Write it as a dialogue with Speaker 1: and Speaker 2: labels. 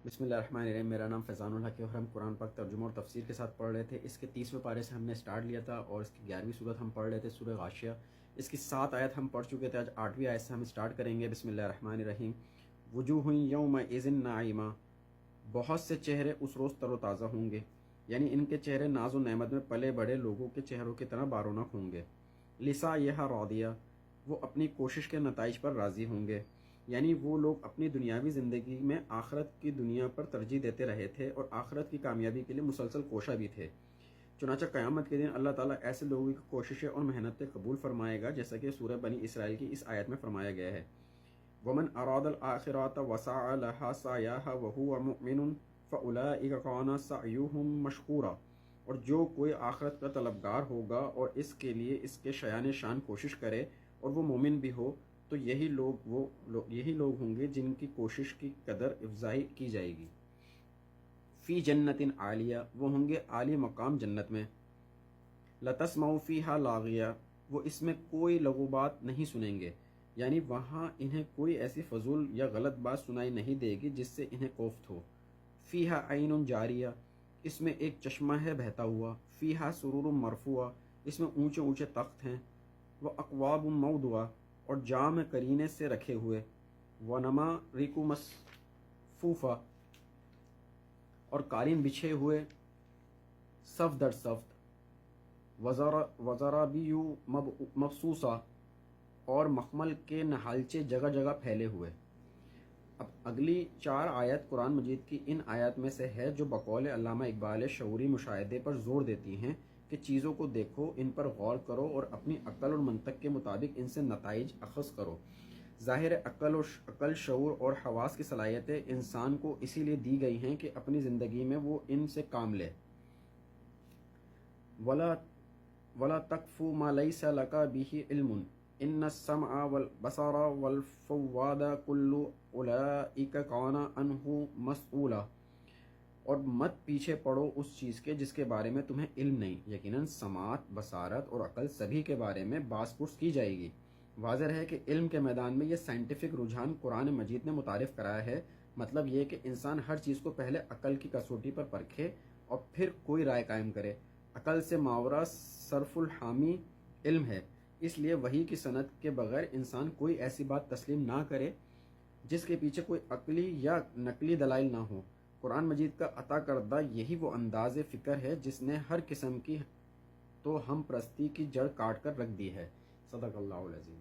Speaker 1: بسم اللہ الرحمن الرحیم۔ میرا نام فیضان الحق ہے اور ہم قرآن پاک ترجمہ اور تفسیر کے ساتھ پڑھ رہے تھے۔ اس کے 30ویں پارے سے ہم نے سٹارٹ لیا تھا اور اس کی 11ویں صورت ہم پڑھ رہے تھے، سورہ غاشیہ۔ اس کی 7 آیت ہم پڑھ چکے تھے، آج 8ویں آیت سے ہم سٹارٹ کریں گے۔ بسم اللہ الرحمن الرحیم۔ وجوہ یومئذ ناعمہ، بہت سے چہرے اس روز تر و تازہ ہوں گے، یعنی ان کے چہرے ناز و نعمت میں پلے بڑے لوگوں کے چہروں کی طرح بارونق ہوں گے۔ لسعیہا راضیہ، وہ اپنی کوشش کے نتائج پر راضی ہوں گے، یعنی وہ لوگ اپنی دنیاوی زندگی میں آخرت کی دنیا پر ترجیح دیتے رہے تھے اور آخرت کی کامیابی کے لیے مسلسل کوشاں بھی تھے۔ چنانچہ قیامت کے دن اللہ تعالیٰ ایسے لوگوں کی کوششیں اور محنتیں قبول فرمائے گا، جیسا کہ سورہ بنی اسرائیل کی اس آیت میں فرمایا گیا ہے۔ وَمَنْ أَرَادَ الْآخِرَةَ وَسَعَى لَهَا سَعْيَهَا وَهُوَ مُؤْمِنٌ فَأُولَئِكَ كَانَ سَعْيُهُمْ مَشْكُورًا، اور جو کوئی آخرت کا طلبگار ہوگا اور اس کے لیے اس کے شایان شان کوشش کرے اور وہ مومن بھی ہو، تو یہی لوگ ہوں گے جن کی کوشش کی قدر افزائی کی جائے گی۔ فی جنت عالیہ، وہ ہوں گے عالی مقام جنت میں۔ لتسمع فیہا لاغیہ، وہ اس میں کوئی لغو بات نہیں سنیں گے، یعنی وہاں انہیں کوئی ایسی فضول یا غلط بات سنائی نہیں دے گی جس سے انہیں کوفت ہو۔ فیہا عین جاریہ، اس میں ایک چشمہ ہے بہتا ہوا۔ فیہا سرور مرفوعہ، اس میں اونچے اونچے تخت ہیں۔ واکواب موضوعہ، اور جام کرینے سے رکھے ہوئے۔ ونمارق مصفوفہ، اور قالین بچھے ہوئے صف در صف۔ وزرابی مبثوثہ، اور مخمل کے نہالچے جگہ جگہ پھیلے ہوئے۔ اب اگلی 4 آیت قرآن مجید کی ان آیات میں سے ہے جو بقول علامہ اقبال شعوری مشاہدے پر زور دیتی ہیں کہ چیزوں کو دیکھو، ان پر غور کرو اور اپنی عقل اور منطق کے مطابق ان سے نتائج اخذ کرو۔ ظاہر عقل، شعور اور حواس کی صلاحیتیں انسان کو اسی لیے دی گئی ہیں کہ اپنی زندگی میں وہ ان سے کام لے۔ وَلَا تَقْفُ مَا لَيْسَ لَكَ بِهِ عِلْمٌ إِنَّ السَّمْعَ وَالْبَصَرَ وَالْفُؤَادَ كُلُّ أُولَئِكَ كَانَ عَنْهُ مَسْئُولًا، اور مت پیچھے پڑو اس چیز کے جس کے بارے میں تمہیں علم نہیں، یقیناً سماعت، بصارت اور عقل سبھی کے بارے میں باز پرس کی جائے گی۔ واضح ہے کہ علم کے میدان میں یہ سائنٹیفک رجحان قرآن مجید نے متعارف کرایا ہے۔ مطلب یہ کہ انسان ہر چیز کو پہلے عقل کی کسوٹی پر پرکھے اور پھر کوئی رائے قائم کرے۔ عقل سے ماورا صرف الحامی علم ہے، اس لیے وحی کی سند کے بغیر انسان کوئی ایسی بات تسلیم نہ کرے جس کے پیچھے کوئی عقلی یا نقلی دلائل نہ ہو۔ قرآن مجید کا عطا کردہ یہی وہ انداز فکر ہے جس نے ہر قسم کی تو ہم پرستی کی جڑ کاٹ کر رکھ دی ہے۔ صدق اللہ العظیم۔